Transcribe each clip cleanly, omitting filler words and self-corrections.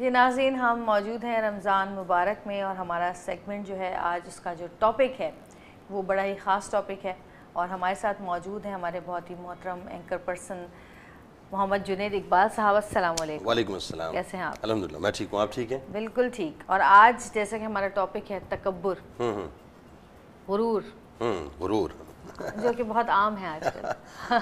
جی ناظرین، ہم موجود ہیں رمضان مبارک میں، اور ہمارا سیگمنٹ جو ہے آج اس کا جو ٹاپک ہے وہ بڑا ہی خاص ٹاپک ہے، اور ہمارے ساتھ موجود ہیں ہمارے بہت ہی محترم اینکر پرسن محمد جنید اقبال صاحب۔ السلام علیکم۔ وعلیکم السلام۔ کیسے ہیں آپ؟ الحمدللہ میں ٹھیک ہوں، آپ ٹھیک ہیں؟ بالکل ٹھیک۔ اور آج جیسا کہ ہمارا ٹاپک ہے تکبر، غرور، غرور جو کہ بہت عام ہے آج کل۔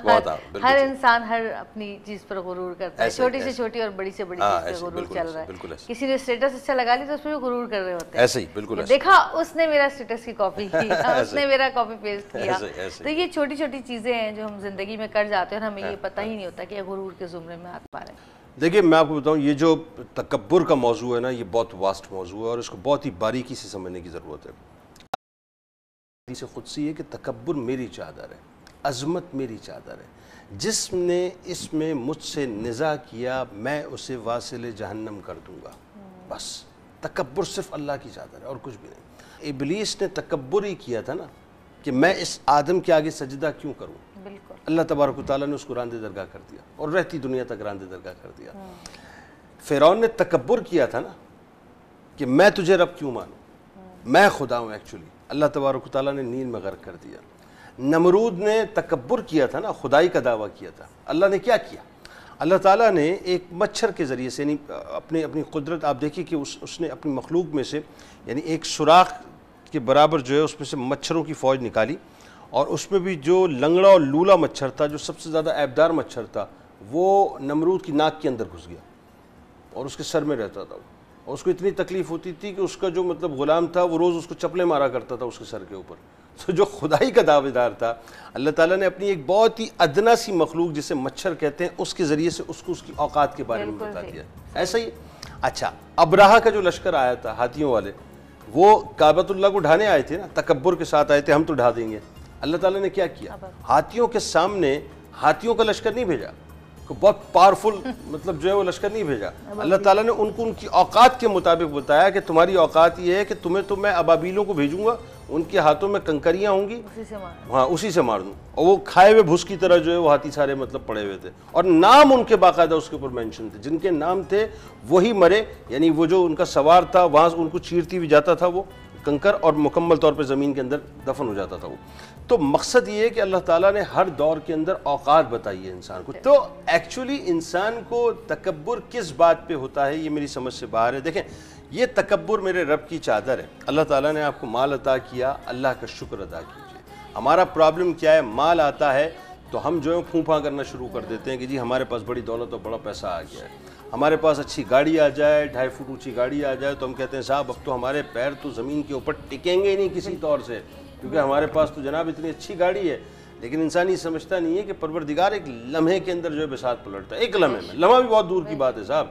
بہت عام، بالکل ہر انسان ہر اپنی چیز پر غرور کرتا ہے، چھوٹی سے چھوٹی اور بڑی سے بڑی چیز پہ غرور چل رہا ہے۔ کسی نے اسٹیٹس اچھا لگا لی تو اس پہ بھی غرور کر رہے ہوتے ہیں، ایسے ہی بالکل ایسے، دیکھا اس نے میرا اسٹیٹس کی کاپی کی، اس نے میرا کاپی پیسٹ کیا۔ تو یہ چھوٹی چھوٹی چیزیں ہیں جو ہم زندگی میں کر جاتے ہیں اور ہمیں یہ پتہ ہی نہیں ہوتا کہ غرور کے زمرے میں آ پا رہے ہیں۔ دیکھیے میں آپ کو بتاؤں، یہ جو تکبر کا موضوع ہے نا، یہ بہت واسٹ موضوع ہے اور اس کو بہت ہی باریکی سے سمجھنے کی ضرورت ہے۔ حدیث قدسی ہے کہ تکبر میری چادر ہے، عظمت میری چادر ہے، جس نے اس میں مجھ سے نزاع کیا میں اسے واصل جہنم کر دوں گا۔ بس تکبر صرف اللہ کی چادر ہے اور کچھ بھی نہیں۔ ابلیس نے تکبر ہی کیا تھا نا کہ میں اس آدم کے آگے سجدہ کیوں کروں، بالکل اللہ تبارک و تعالیٰ نے اس کو راندے درگاہ کر دیا اور رہتی دنیا تک راندے درگاہ کر دیا۔ فرعون نے تکبر کیا تھا نا کہ میں تجھے رب کیوں مانوں، میں خدا ہوں، ایکچولی اللہ تبارک و تعالیٰ نے نیل میں غرق کر دیا۔ نمرود نے تکبر کیا تھا نا، خدائی کا دعویٰ کیا تھا۔ اللہ نے کیا کیا؟ اللہ تعالیٰ نے ایک مچھر کے ذریعے سے، یعنی اپنی قدرت آپ دیکھیے کہ اس نے اپنی مخلوق میں سے، یعنی ایک سوراخ کے برابر جو ہے اس میں سے مچھروں کی فوج نکالی، اور اس میں بھی جو لنگڑا اور لولا مچھر تھا، جو سب سے زیادہ عیبدار مچھر تھا، وہ نمرود کی ناک کے اندر گھس گیا اور اس کے سر میں رہتا تھا، اور اس کو اتنی تکلیف ہوتی تھی کہ اس کا جو غلام تھا وہ روز اس کو چپلے مارا کرتا تھا اس کے سر کے اوپر۔ تو جو خدائی کا دعوے دار تھا، اللہ تعالیٰ نے اپنی ایک بہت ہی ادنا سی مخلوق جسے مچھر کہتے ہیں اس کے ذریعے سے اس کو اس کی اوقات کے بارے میں بتا دیا۔ ایسا ہی اچھا ابراہہ کا جو لشکر آیا تھا ہاتھیوں والے، وہ کعبۃ اللہ کو ڈھانے آئے تھے نا، تکبر کے ساتھ آئے تھے، ہم تو ڈھا دیں گے۔ اللہ تعالیٰ نے کیا کیا؟ ہاتھیوں کے سامنے ہاتھیوں کا لشکر نہیں بھیجا، بہت پاورفل جو ہے وہ لشکر نہیں بھیجا۔ اللہ تعالیٰ نے ان کو ان کی اوقات کے مطابق بتایا کہ تمہاری اوقات یہ ہے کہ تمہیں تو میں ابابیلوں کو بھیجوں گا، ان کے ہاتھوں میں کنکریاں ہوں گی، ہاں اسی سے مار دوں، اور وہ کھائے ہوئے بھس کی طرح جو ہے وہ ہاتھی سارے پڑے ہوئے تھے، اور نام ان کے باقاعدہ اس کے اوپر مینشن تھے، جن کے نام تھے وہی مرے، یعنی وہ جو ان کا سوار تھا وہاں ان کو چیرتی ہوئی جاتا تھا وہ کنکر، اور مکمل طور پہ زمین کے اندر دفن ہو جاتا تھا وہ۔ تو مقصد یہ ہے کہ اللہ تعالیٰ نے ہر دور کے اندر اوقات بتائی ہے انسان کو۔ تو ایکچولی انسان کو تکبر کس بات پہ ہوتا ہے یہ میری سمجھ سے باہر ہے۔ دیکھیں یہ تکبر میرے رب کی چادر ہے، اللہ تعالیٰ نے آپ کو مال عطا کیا، اللہ کا شکر ادا کیجیے۔ ہمارا پرابلم کیا ہے؟ مال آتا ہے تو ہم جو ہے پھوں پھاں کرنا شروع کر دیتے ہیں کہ جی ہمارے پاس بڑی دولت اور بڑا پیسہ آ گیا ہے۔ ہمارے پاس اچھی گاڑی آ جائے، 2.5 فٹ اونچی گاڑی آ جائے تو ہم کہتے ہیں صاحب اب تو ہمارے پیر تو زمین کے اوپر ٹکیں گے ہی نہیں کسی طور سے، کیونکہ ہمارے پاس تو جناب اتنی اچھی گاڑی ہے۔ لیکن انسان یہ سمجھتا نہیں ہے کہ پروردگار ایک لمحے کے اندر جو ہے بساط پلٹتا ہے، ایک لمحے میں، لمحہ بھی بہت دور کی بات ہے صاحب۔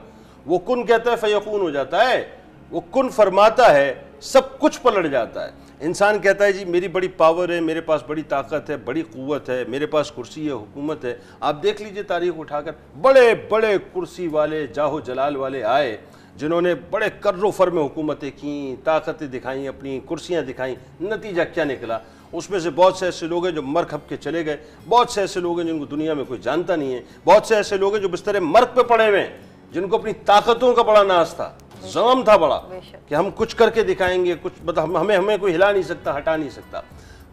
وہ کن کہتا ہے فیکون ہو جاتا ہے، وہ کن فرماتا ہے سب کچھ پلٹ جاتا ہے۔ انسان کہتا ہے جی میری بڑی پاور ہے، میرے پاس بڑی طاقت ہے، بڑی قوت ہے، میرے پاس کرسی ہے، حکومت ہے۔ آپ دیکھ لیجئے تاریخ اٹھا کر، بڑے بڑے کرسی والے، جاہ و جلال والے آئے جنہوں نے بڑے کر و فر میں حکومتیں کیں، طاقتیں دکھائیں، اپنی کرسیاں دکھائیں، نتیجہ کیا نکلا؟ اس میں سے بہت سے ایسے لوگ ہیں جو مر کھپ کے چلے گئے، بہت سے ایسے لوگ ہیں جن کو دنیا میں کوئی جانتا نہیں ہے، بہت سے ایسے لوگ ہیں جو بستر مرگ پہ پڑے ہوئے ہیں، جن کو اپنی طاقتوں کا بڑا ناز تھا، زعم تھا بڑا کہ ہم کچھ کر کے دکھائیں گے، کچھ ہمیں کوئی ہلا نہیں سکتا، ہٹا نہیں سکتا۔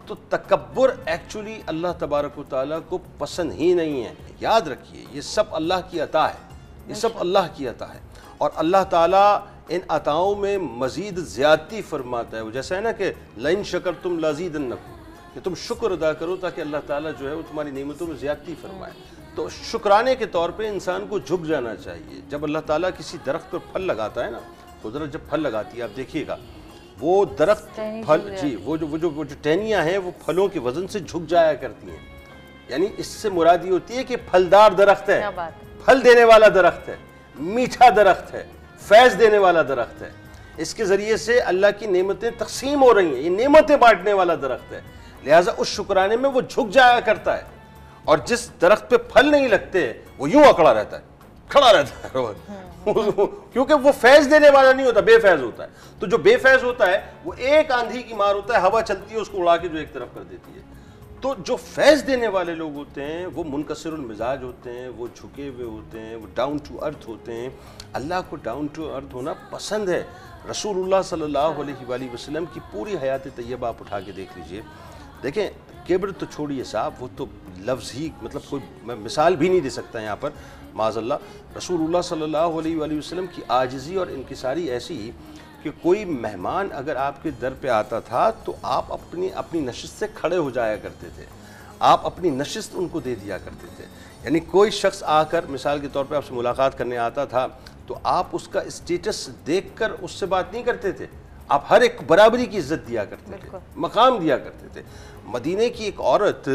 تو تکبر ایکچولی اللہ تبارک و تعالیٰ کو پسند ہی نہیں ہے۔ یاد رکھیے یہ سب اللہ کی عطا ہے، یہ سب اللہ کی عطا ہے، اور اللہ تعالیٰ ان عطاؤں میں مزید زیادتی فرماتا ہے۔ وہ جیسا ہے نا کہ لئن شکرتم لازیدنکم، کہ تم شکر ادا کرو تاکہ اللہ تعالیٰ جو ہے وہ تمہاری نعمتوں میں زیادتی فرمائے۔ تو شکرانے کے طور پہ انسان کو جھک جانا چاہیے۔ جب اللہ تعالیٰ کسی درخت پر پھل لگاتا ہے نا، قدرت جب پھل لگاتی ہے آپ دیکھیے گا، وہ درخت پھل جی وہ جو ٹہنیاں ہیں وہ پھلوں کے وزن سے جھک جایا کرتی ہیں، یعنی اس سے مراد یہ ہوتی ہے کہ پھلدار درخت ہے، پھل دینے والا درخت ہے، میٹھا درخت ہے، فیض دینے والا درخت ہے، اس کے ذریعے سے اللہ کی نعمتیں تقسیم ہو رہی ہیں، یہ نعمتیں بانٹنے والا درخت ہے، لہٰذا اس شکرانے میں وہ جھک جایا کرتا ہے۔ اور جس درخت پہ پھل نہیں لگتے وہ یوں اکڑا رہتا ہے، کھڑا رہتا ہے، کیونکہ وہ فیض دینے والا نہیں ہوتا، بے فیض ہوتا ہے۔ تو جو بے فیض ہوتا ہے وہ ایک آندھی کی مار ہوتا ہے، ہوا چلتی ہے اس کو اڑا کے جو ایک طرف کر دیتی ہے۔ تو جو فیض دینے والے لوگ ہوتے ہیں وہ منکسر المزاج ہوتے ہیں، وہ جھکے ہوئے ہوتے ہیں، وہ ڈاؤن ٹو ارتھ ہوتے ہیں. اللہ کو ڈاؤن ٹو ارتھ ہونا پسند ہے. رسول اللہ صلی اللہ علیہ وآلہ وسلم کی پوری حیات طیبہ آپ اٹھا کے دیکھ لیجئے. دیکھیں کبر تو چھوڑیے صاحب، وہ تو لفظ ہی مطلب کوئی میں مثال بھی نہیں دے سکتا یہاں پر معاذ اللہ. رسول اللہ صلی اللہ علیہ وآلہ وسلم کی عاجزی اور انکساری ایسی کہ کوئی مہمان اگر آپ کے در پہ آتا تھا تو آپ اپنی نشست سے کھڑے ہو جایا کرتے تھے، آپ اپنی نشست ان کو دے دیا کرتے تھے. یعنی کوئی شخص آ کر مثال کے طور پہ آپ سے ملاقات کرنے آتا تھا تو آپ اس کا اسٹیٹس دیکھ کر اس سے بات نہیں کرتے تھے، آپ ہر ایک برابری کی عزت دیا کرتے تھے، مقام دیا کرتے تھے. مدینے کی ایک عورت،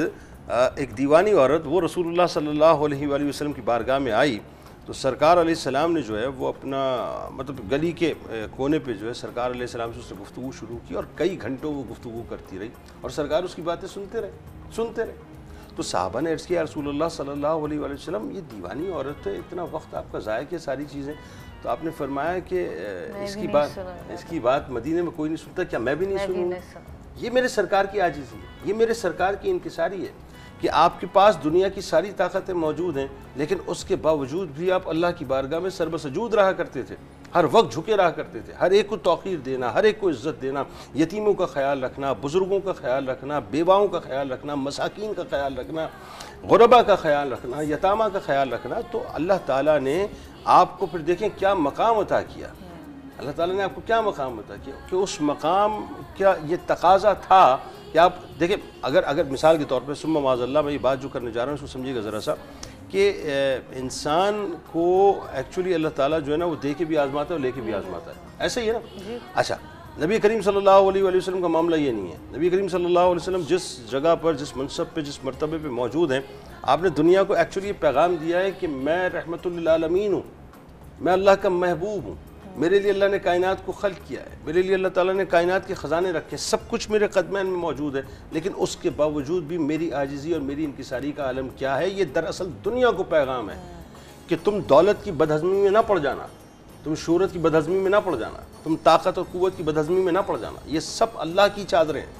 ایک دیوانی عورت، وہ رسول اللہ صلی اللہ علیہ وآلہ وسلم کی بارگاہ میں آئی تو سرکار علیہ السلام نے جو ہے وہ اپنا مطلب گلی کے کونے پہ جو ہے سرکار علیہ السلام سے اس نے گفتگو شروع کی اور کئی گھنٹوں وہ گفتگو کرتی رہی اور سرکار اس کی باتیں سنتے رہے. تو صحابہ نے عرض کیا رسول اللہ صلی اللہ علیہ وآلہ وسلم یہ دیوانی عورت ہے، اتنا وقت آپ کا ضائع کیا ساری چیزیں. تو آپ نے فرمایا کہ اس کی بات مدینے میں کوئی نہیں سنتا، کیا میں بھی نہیں سنوں؟ یہ میرے سرکار کی عاجزی ہے، یہ میرے سرکار کی انکساری ہے کہ آپ کے پاس دنیا کی ساری طاقتیں موجود ہیں لیکن اس کے باوجود بھی آپ اللہ کی بارگاہ میں سربسجود رہا کرتے تھے، ہر وقت جھکے رہا کرتے تھے، ہر ایک کو توقیر دینا، ہر ایک کو عزت دینا، یتیموں کا خیال رکھنا، بزرگوں کا خیال رکھنا، بیواؤں کا خیال رکھنا، مساکین کا خیال رکھنا، غربا کا خیال رکھنا، یتامہ کا خیال رکھنا. تو اللہ تعالیٰ نے آپ کو پھر دیکھیں کیا مقام عطا کیا. اللہ تعالیٰ نے آپ کو کیا مقام عطا کیا کہ اس مقام کا یہ تقاضا تھا کہ آپ دیکھیں اگر مثال کے طور پہ ثم معاذ اللہ میں یہ بات جو کرنے جا رہا ہوں اس کو سمجھیے گا ذرا سا کہ انسان کو ایکچولی اللہ تعالیٰ جو ہے نا وہ دے کے بھی آزماتا ہے اور لے کے بھی آزماتا ہے، ایسا ہی ہے نا. اچھا نبی کریم صلی اللہ علیہ وآلہ وسلم کا معاملہ یہ نہیں ہے. نبی کریم صلی اللہ علیہ وسلم جس جگہ پر، جس منصب پہ، جس مرتبے پہ موجود ہیں، آپ نے دنیا کو ایکچولی یہ پیغام دیا ہے کہ میں رحمت للعالمین ہوں، میں اللہ کا محبوب ہوں، میرے لیے اللہ نے کائنات کو خلق کیا ہے، میرے لیے اللہ تعالیٰ نے کائنات کے خزانے رکھے، سب کچھ میرے قدمین میں موجود ہے، لیکن اس کے باوجود بھی میری عاجزی اور میری انکساری کا عالم کیا ہے. یہ دراصل دنیا کو پیغام ہے کہ تم دولت کی بدہضمی میں نہ پڑ جانا، تم شہرت کی بدہضمی میں نہ پڑ جانا، تم طاقت اور قوت کی بدہضمی میں نہ پڑ جانا. یہ سب اللہ کی چادریں ہیں.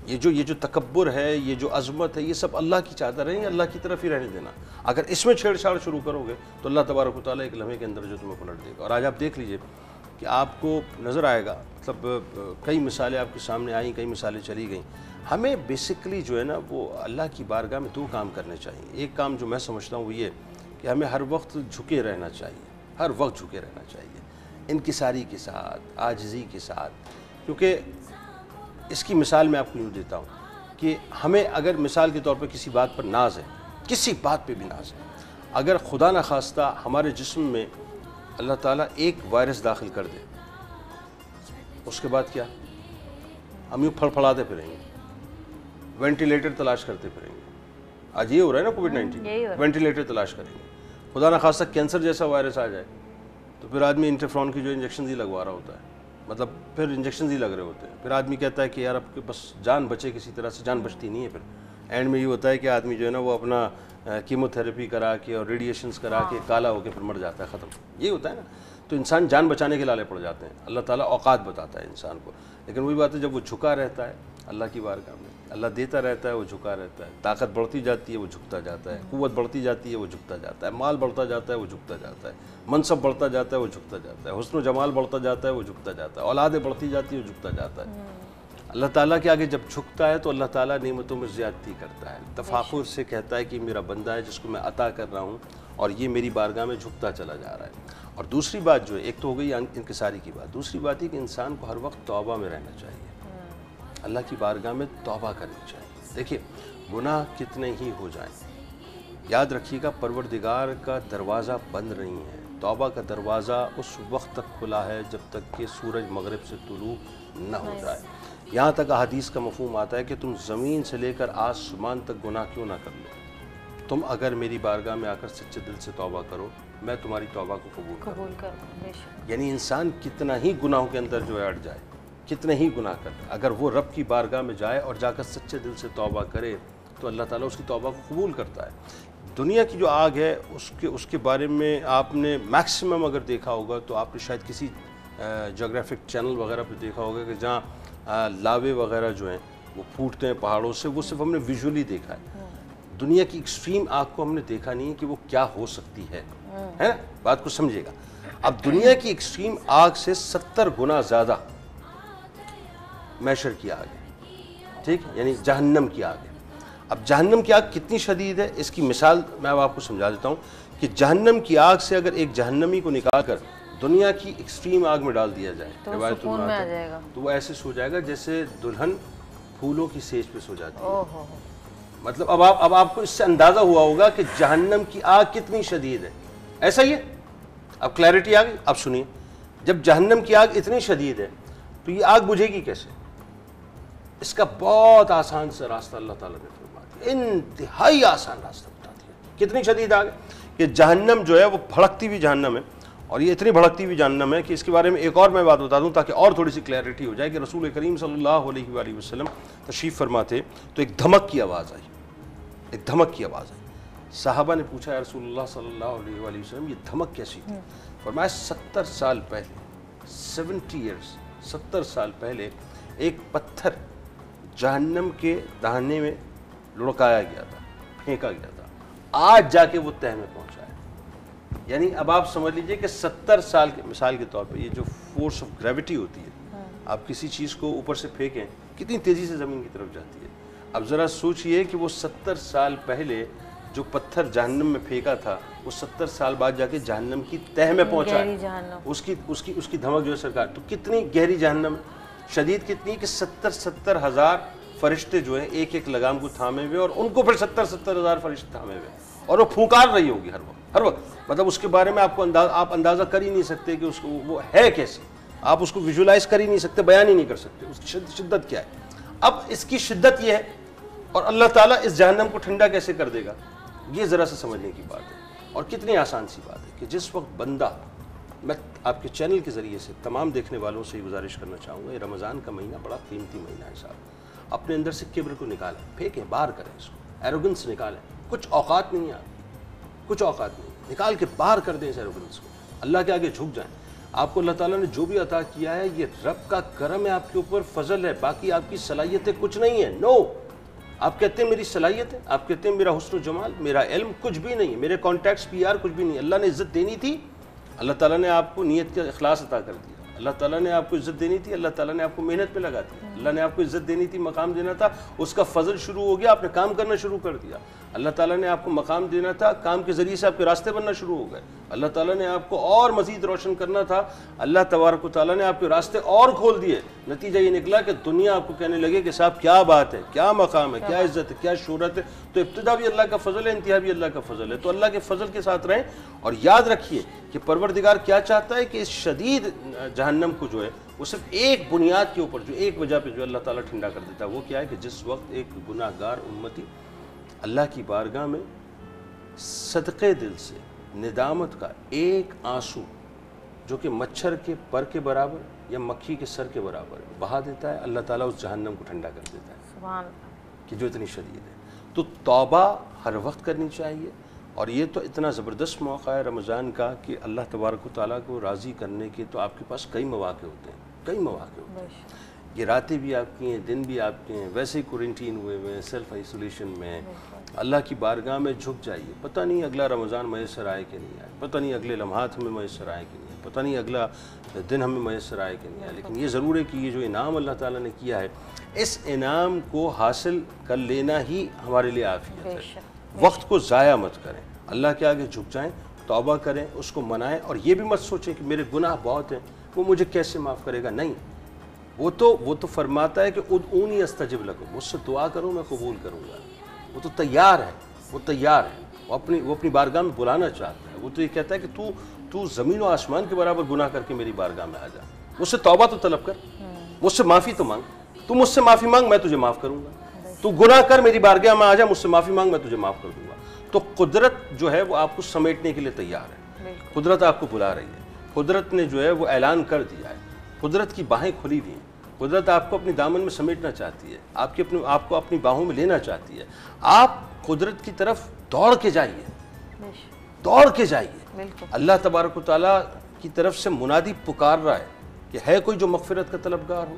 یہ جو تکبر ہے، یہ جو عظمت ہے، یہ سب اللہ کی چادر ہے، یہ اللہ کی طرف ہی رہنے دینا. اگر اس میں چھیڑ چھاڑ شروع کرو گے تو اللہ تبارک و تعالیٰ ایک لمحے کے اندر جو تمہیں پلٹ دے گا. اور آج آپ دیکھ لیجئے کہ آپ کو نظر آئے گا، مطلب کئی مثالیں آپ کے سامنے آئیں، کئی مثالیں چلی گئیں. ہمیں بیسکلی جو ہے نا وہ اللہ کی بارگاہ میں دو کام کرنے چاہیے. ایک کام جو میں سمجھتا ہوں وہ یہ کہ ہمیں ہر وقت جھکے رہنا چاہیے، ہر وقت جھکے رہنا چاہیے، انکساری کے ساتھ، عاجزی کے ساتھ. کیونکہ اس کی مثال میں آپ کو یوں دیتا ہوں کہ ہمیں اگر مثال کے طور پر کسی بات پر ناز ہے، کسی بات پہ بھی ناز ہے، اگر خدا نخواستہ ہمارے جسم میں اللہ تعالیٰ ایک وائرس داخل کر دے، اس کے بعد کیا؟ ہم یوں پھڑپھڑاتے پھریں گے، وینٹیلیٹر تلاش کرتے پھریں گے. آج یہ ہو رہا ہے نا کووڈ-19، وینٹیلیٹر تلاش کریں گے. خدا نخواستہ کینسر جیسا وائرس آ جائے تو پھر آدمی انٹرفرون کی جو انجیکشن ہی لگوا رہا ہوتا ہے، مطلب پھر انجیکشن ہی لگ رہے ہوتے ہیں. پھر آدمی کہتا ہے کہ یار اب بس جان بچے، کسی طرح سے جان بچتی نہیں ہے. پھر اینڈ میں یہ ہوتا ہے کہ آدمی جو ہے نا وہ اپنا کیمو تھراپی کرا کے اور ریڈیشنز کرا کے کالا ہو کے پھر مر جاتا ہے، ختم. یہ ہوتا ہے نا. تو انسان جان بچانے کے لالے پڑ جاتے ہیں. اللہ تعالیٰ اوقات بتاتا ہے انسان کو، لیکن وہی بات ہے جب وہ جھکا رہتا ہے اللہ کی بارگاہ میں، اللہ دیتا رہتا ہے وہ جھکا رہتا ہے. طاقت بڑھتی جاتی ہے وہ جھکتا جاتا ہے، قوت بڑھتی جاتی ہے وہ جھکتا جاتا ہے، مال بڑھتا جاتا ہے وہ جھکتا جاتا ہے، منصب بڑھتا جاتا ہے وہ جھکتا جاتا ہے، حسن و جمال بڑھتا جاتا ہے وہ جھکتا جاتا ہے، اولادیں بڑھتی جاتی ہے وہ جھکتا جاتا ہے. اللہ تعالیٰ کے آگے جب جھکتا ہے تو اللہ تعالیٰ نعمتوں میں زیادتی کرتا ہے، تفاخر سے کہتا ہے کہ میرا بندہ ہے جس کو میں عطا کر رہا ہوں اور یہ میری بارگاہ میں جھکتا چلا جا رہا ہے. اور دوسری بات جو ہے، ایک تو ہو گئی انکساری کی بات، دوسری بات یہ کہ انسان کو ہر وقت توبہ میں رہنا چاہیے، اللہ کی بارگاہ میں توبہ کرنی چاہیے. دیکھیے گناہ کتنے ہی ہو جائیں، یاد رکھیے گا پروردگار کا دروازہ بند نہیں ہے. توبہ کا دروازہ اس وقت تک کھلا ہے جب تک کہ سورج مغرب سے طلوع نہ ہو جائے. یہاں تک احادیث کا مفہوم آتا ہے کہ تم زمین سے لے کر آسمان تک گناہ کیوں نہ کر لو، تم اگر میری بارگاہ میں آ کر سچے دل سے توبہ کرو میں تمہاری توبہ کو قبول کروں. یعنی انسان کتنا ہی گناہوں کے اندر جو ہے اڑ جائے، کتنے ہی گناہ کرے، اگر وہ رب کی بارگاہ میں جائے اور جا کر سچے دل سے توبہ کرے تو اللہ تعالیٰ اس کی توبہ کو قبول کرتا ہے. دنیا کی جو آگ ہے اس کے بارے میں آپ نے میکسیمم اگر دیکھا ہوگا تو آپ نے شاید کسی جغرافک چینل وغیرہ پہ دیکھا ہوگا کہ جہاں لاوے وغیرہ جو ہیں وہ پھوٹتے ہیں پہاڑوں سے، وہ صرف ہم نے ویژولی دیکھا ہے. دنیا کی ایکسٹریم آگ کو ہم نے دیکھا نہیں کہ وہ کیا ہو سکتی ہے نا. بات کو سمجھے گا. اب دنیا کی ایکسٹریم آگ سے 70 گنا زیادہ محشر کی آگ ہے، ٹھیک، یعنی جہنم کی آگ ہے. اب جہنم کی آگ کتنی شدید ہے اس کی مثال میں اب آپ کو سمجھا دیتا ہوں کہ جہنم کی آگ سے اگر ایک جہنمی کو نکال کر دنیا کی ایکسٹریم آگ میں ڈال دیا جائے تو وہ ایسے سو جائے گا جیسے دلہن پھولوں کی سیج پہ سو جاتی ہے. مطلب اب آپ کو اس سے اندازہ ہوا ہوگا کہ جہنم کی آگ کتنی شدید ہے. ایسا ہی ہے. اب کلیئرٹی آ گئی. اب سنیے، جب جہنم کی آگ اتنی شدید ہے تو یہ آگ بجھے گی کیسے؟ اس کا بہت آسان سا راستہ اللہ تعالیٰ نے فرما دیا، انتہائی آسان راستہ بتا دیا. کتنی شدید آگ ہے کہ جہنم جو ہے وہ بھڑکتی ہوئی جہنم ہے، اور یہ اتنی بھڑکتی ہوئی جہنم ہے کہ اس کے بارے میں ایک اور میں بات بتا دوں تاکہ اور تھوڑی سی کلیئرٹی ہو جائے کہ رسول کریم صلی اللہ علیہ وآلہ وسلم تشریف فرما تھے تو ایک دھمک کی آواز آئی. ایک دھمک کی آواز آئی. صحابہ نے پوچھا یا رسول اللہ صلی اللہ علیہ وآلہ وسلم یہ دھمک کیسی تھی؟ فرمایا 70 سال پہلے، 70 ایئرز، 70 سال پہلے ایک پتھر جہنم کے دہانے میں لڑکایا گیا تھا، پھینکا گیا تھا، آج جا کے وہ تہ میں پہنچا ہے. یعنی اب آپ سمجھ لیجئے کہ 70 سال کے، مثال کے طور پہ یہ جو فورس آف گریوٹی ہوتی ہے، آپ کسی چیز کو اوپر سے پھینکیں کتنی تیزی سے زمین کی طرف جاتی ہے. اب ذرا سوچئے کہ وہ 70 سال پہلے جو پتھر جہنم میں پھینکا تھا وہ 70 سال بعد جا کے جہنم کی تہ میں پہنچا ہے. اس کی دھمک جو ہے سرکار، تو کتنی گہری جہنم ہے، شدید کتنی کہ 70 ہزار فرشتے جو ہیں ایک ایک لگام کو تھامے ہوئے، اور ان کو پھر 70 ہزار فرشتے تھامے ہوئے، اور وہ پھونکار رہی ہوگی ہر وقت. مطلب اس کے بارے میں آپ اندازہ کر ہی نہیں سکتے کہ اس کو وہ ہے کیسے، آپ اس کو ویژولائز کر ہی نہیں سکتے، بیان ہی نہیں کر سکتے اس کی شدت کیا ہے. اب اس کی شدت یہ ہے، اور اللہ تعالیٰ اس جہنم کو ٹھنڈا کیسے کر دے گا، یہ ذرا سے سمجھنے کی بات ہے. اور کتنی آسان سی بات ہے کہ جس وقت بندہ، میں آپ کے چینل کے ذریعے سے تمام دیکھنے والوں سے یہ گزارش کرنا چاہوں گا، یہ رمضان کا مہینہ بڑا قیمتی مہینہ ہے صاحب. اپنے اندر سے کبر کو نکالیں، پھینکیں، باہر کریں اس کو، ایروگنس نکالیں. کچھ اوقات نہیں آپ، کچھ اوقات نہیں، نکال کے باہر کر دیں اس ایروگنس کو، اللہ کے آگے جھک جائیں. آپ کو اللہ تعالیٰ نے جو بھی عطا کیا ہے یہ رب کا کرم ہے آپ کے اوپر، فضل ہے، باقی آپ کی صلاحیتیں کچھ نہیں ہیں. نو، آپ کہتے ہیں میری صلاحیت ہے، آپ کہتے ہیں میرا حسن و جمال، میرا علم، کچھ بھی نہیں ہے، میرے کانٹیکٹس PR کچھ بھی نہیں. اللہ نے عزت دینی تھی، اللہ تعالیٰ نے آپ کو نیت کا اخلاص عطا کر دیا. اللہ تعالیٰ نے آپ کو عزت دینی تھی، اللہ تعالیٰ نے آپ کو محنت پہ لگا دیا. اللہ نے آپ کو عزت دینی تھی، مقام دینا تھا، اس کا فضل شروع ہو گیا، آپ نے کام کرنا شروع کر دیا. اللہ تعالیٰ نے آپ کو مقام دینا تھا، کام کے ذریعے سے آپ کے راستے بننا شروع ہو گئے. اللہ تعالیٰ نے آپ کو اور مزید روشن کرنا تھا، اللہ تبارک و تعالیٰ نے آپ کے راستے اور کھول دیے. نتیجہ یہ نکلا کہ دنیا آپ کو کہنے لگے کہ صاحب کیا بات ہے، کیا مقام ہے، کیا عزت ہے، کیا شہرت ہے. تو ابتدا بھی اللہ کا فضل ہے، انتہا بھی اللہ کا فضل ہے. تو اللہ کے فضل کے ساتھ رہیں، اور یاد رکھیے کہ پروردگار کیا چاہتا ہے کہ اس شدید جہنم کو جو ہے وہ صرف ایک بنیاد کے اوپر، جو ایک وجہ پہ جو اللہ تعالیٰ ٹھنڈا کر دیتا ہے، وہ کیا ہے کہ جس وقت ایک گناہ گار امتی اللہ کی بارگاہ میں صدقے دل سے ندامت کا ایک آنسو جو کہ مچھر کے پر کے برابر یا مکھی کے سر کے برابر بہا دیتا ہے، اللہ تعالیٰ اس جہنم کو ٹھنڈا کر دیتا ہے. سبحان کہ جو اتنی شدید ہے. تو توبہ ہر وقت کرنی چاہیے. اور یہ تو اتنا زبردست موقع ہے رمضان کا کہ اللہ تبارک و تعالیٰ کو راضی کرنے کے تو آپ کے پاس کئی مواقع ہوتے ہیں، کئی مواقع ہوتے ہیں. یہ راتیں بھی آپ کی ہیں، دن بھی آپ کے ہیں، ویسے ہی کوارنٹین ہوئے ہوئے ہیں، سیلف آئسولیشن میں. اللہ کی بارگاہ میں جھک جائیے. پتہ نہیں اگلا رمضان میسر آئے کہ نہیں آئے، پتہ نہیں اگلے لمحات ہمیں میسر آئے کہ نہیں آئے، پتہ نہیں اگلا دن ہمیں میسر آئے کہ نہیں آئے. لیکن یہ ضرور ہے کہ یہ جو انعام اللہ تعالیٰ نے کیا ہے، اس انعام کو حاصل کر لینا ہی ہمارے لیے عافیت ہے. وقت کو ضائع مت کریں، اللہ کے آگے جھک جائیں، توبہ کریں، اس کو منائیں. اور یہ بھی مت سوچیں کہ میرے گناہ بہت ہیں، وہ مجھے کیسے معاف کرے گا. نہیں، وہ تو فرماتا ہے کہ ادعونی استجب لکم، مجھ سے دعا کرو میں قبول کروں گا. وہ تو تیار ہے، وہ تیار ہے، وہ اپنی بارگاہ میں بلانا چاہتا ہے. وہ تو یہ کہتا ہے کہ تو زمین و آسمان کے برابر گناہ کر کے میری بارگاہ میں آ جا، مجھ سے توبہ تو طلب کر، مجھ سے معافی تو مانگ، تو مجھ سے معافی مانگ، میں تجھے معاف کروں گا. تو گناہ کر، میری بارگاہ میں آ جا، مجھ سے معافی مانگ، میں تجھے معاف کر دوں گا. تو قدرت جو ہے وہ آپ کو سمیٹنے کے لیے تیار ہے. قدرت آپ کو بلا رہی ہے. قدرت نے جو ہے وہ اعلان کر دیا ہے. قدرت کی باہیں کھلی ہوئی ہیں. قدرت آپ کو اپنی دامن میں سمیٹنا چاہتی ہے، آپ کو اپنی باہوں میں لینا چاہتی ہے. آپ قدرت کی طرف دوڑ کے جائیے، دوڑ کے جائیے. اللہ تبارک و تعالیٰ کی طرف سے منادی پکار رہا ہے کہ ہے کوئی جو مغفرت کا طلبگار ہو،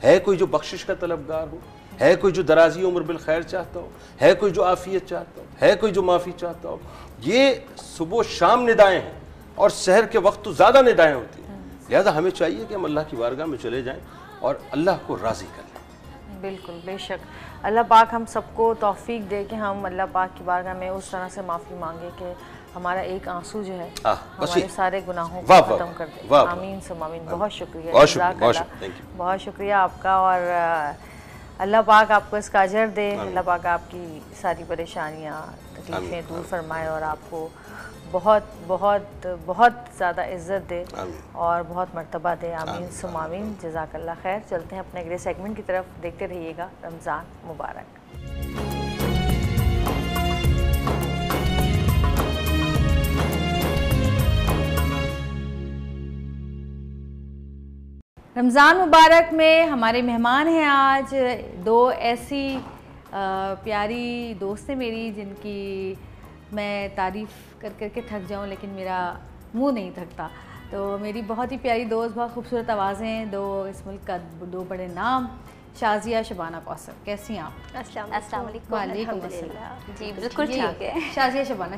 ہے کوئی جو بخشش کا طلبگار ہو، ہے کوئی جو درازی عمر بالخیر چاہتا ہو، ہے کوئی جو عافیت چاہتا ہو، ہے کوئی جو معافی چاہتا ہو. یہ صبح و شام ندائیں ہیں، اور سحر کے وقت تو زیادہ ندائیں ہوتی ہیں. لہذا ہمیں چاہیے کہ ہم اللہ کی بارگاہ میں چلے جائیں اور اللہ کو راضی کر لیں. بالکل، بے شک. اللہ پاک ہم سب کو توفیق دے کہ ہم اللہ پاک کی بارگاہ میں اس طرح سے معافی مانگے کہ ہمارا ایک آنسو جو ہے ہمارے سارے گناہوں کو ختم کر دے. آمین ثم آمین. بہت شکریہ، بہت شکریہ آپ کا، اور اللہ پاک آپ کو اس کا اجر دے. اللہ پاک آپ کی ساری پریشانیاں تکلیفیں دور فرمائے اور آپ کو بہت بہت بہت زیادہ عزت دے اور بہت مرتبہ دے. آمین ثم آمین. جزاک اللہ خیر. چلتے ہیں اپنے اگلے سیگمنٹ کی طرف. دیکھتے رہیے گا رمضان مبارک. رمضان مبارک میں ہمارے مہمان ہیں آج دو ایسی پیاری دوست ہیں میری جن کی میں تعریف کر کر کے تھک جاؤں لیکن میرا منہ نہیں تھکتا. تو میری بہت ہی پیاری دوست، بہت خوبصورت آوازیں، دو اس ملک کا دو بڑے نام، شازیہ شبانہ کوثر. کیسی ہیں آپ؟ السلام علیکم. وعلیکم السلام. جی بالکل ٹھیک ہے. شازیہ شبانہ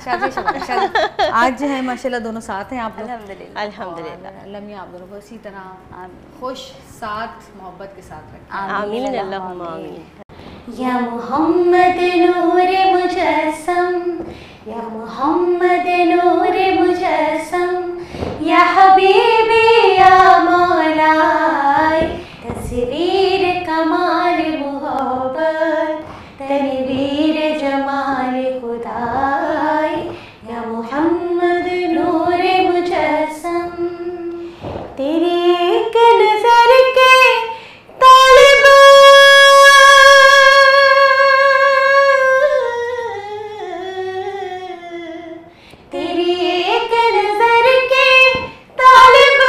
آج جو ہے ماشاءاللہ دونوں ساتھ ہیں آپ لوگ. الحمدللہ. لمحہ آپ دونوں کو اسی طرح خوش ساتھ محبت کے ساتھ رکھیں. آمین اللہم آمین. یا محمد نور مجسم، یا محمد نور مجسم، یا حبیبی یا مولائی، تصویر کمال محبت، تنویر جمال خدائی، یا محمد نور مجسم. تیری ایک نظر کے طالب، تیری ایک نظر کے طالب،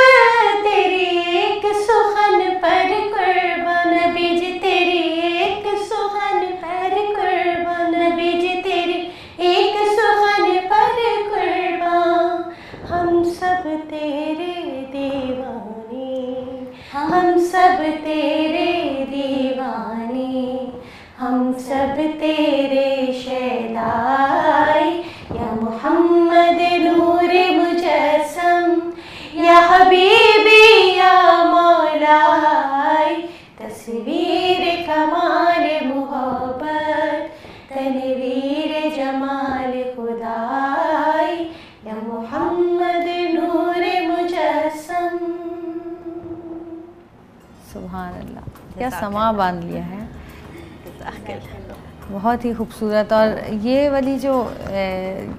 تیری ایک سخن پر قربان، نبی جی تیری ایک سخن پر قربان، نبی جی تیری ایک سخن پر قربان. ہم سب تیرے دیوانے، ہم سب تیرے دیوانے، ہم سب تیرے شیدائی. یا محمد نور مجسم، یا حبیبی یا مولائی، تصویر کمال محبت، تنویر جمال خدائی، یا محمد نور مجسم. سبحان اللہ، کیا سما باندھ لیا ہے. بہت ہی خوبصورت. اور یہ والی جو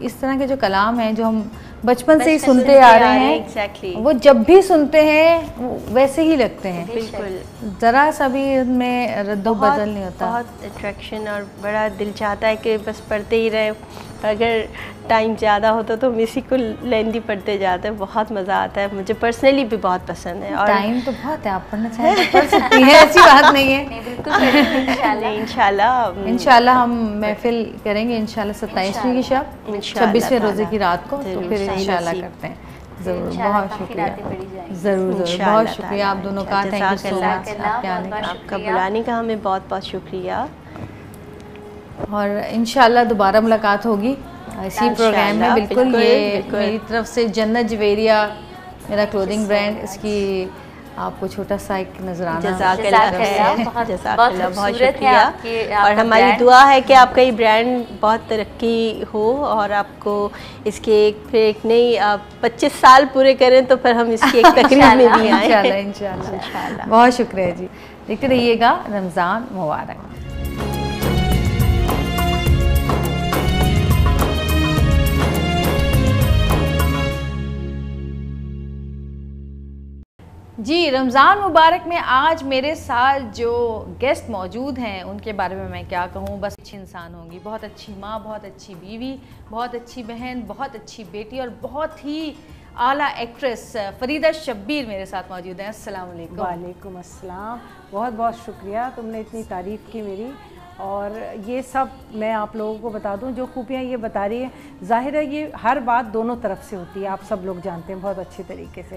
اس طرح کے جو کلام ہیں جو ہم بچپن سے ہی سنتے آ رہے ہیں، وہ جب بھی سنتے ہیں ویسے ہی لگتے ہیں. بالکل، ذرا سا بھی ان میں رد و بدل نہیں ہوتا. بہت اٹریکشن اور بڑا دل چاہتا ہے کہ بس پڑھتے ہی رہیں. اگر ٹائم زیادہ ہوتا تو ہم اسی کو لیندی پڑھتے جاتے ہیں. بہت مزہ آتا ہے. مجھے پرسنلی بھی بہت پسند ہے. اور ٹائم تو بہت ہے، آپ پڑھنا چاہیں تو پڑھ سکتی ہیں، ایسی بات نہیں ہے. انشاءاللہ ہم محفل کریں گے انشاءاللہ 27ویں کی شب، 26ویں روزے کی رات کو، تو پھر انشاءاللہ کرتے ہیں. ضرور. بہت شکریہ. ضرور ضرور. بہت شکریہ آپ دونوں کا. تھینک یو سو مچ آپ کے آنے کا. آپ کا بلانے کا ہمیں بہت بہت شکریہ. اور انشاءاللہ دوبارہ ملاقات ہوگی اسی پروگرام میں. بالکل. یہ میری طرف سے جنت جویریہ میرا کلودنگ برانڈ، اس کی آپ کو چھوٹا سا ایک نذرانہ. جزاک اللہ، بہت شکریہ. اور ہماری دعا ہے کہ آپ کا یہ برانڈ بہت ترقی ہو اور آپ کو اس کے ایک نہیں 25 سال پورے کریں تو پھر ہم اس کی ایک تقریب میں بھی آئیں. انشاءاللہ. بہت شکریہ جی. دیکھتے رہیے گا رمضان مبارک. جی رمضان مبارک میں آج میرے ساتھ جو گیسٹ موجود ہیں ان کے بارے میں میں کیا کہوں. بس اچھی انسان ہوں گی، بہت اچھی ماں، بہت اچھی بیوی، بہت اچھی بہن، بہت اچھی بیٹی اور بہت ہی اعلیٰ ایکٹریس فریدہ شبیر میرے ساتھ موجود ہیں. السلام علیکم. وعلیکم السلام. بہت بہت شکریہ، تم نے اتنی تعریف کی میری. اور یہ سب میں آپ لوگوں کو بتا دوں جو خوبیاں یہ بتا رہی ہیں، ظاہر ہے یہ ہر بات دونوں طرف سے ہوتی ہے، آپ سب لوگ جانتے ہیں بہت اچھے طریقے سے.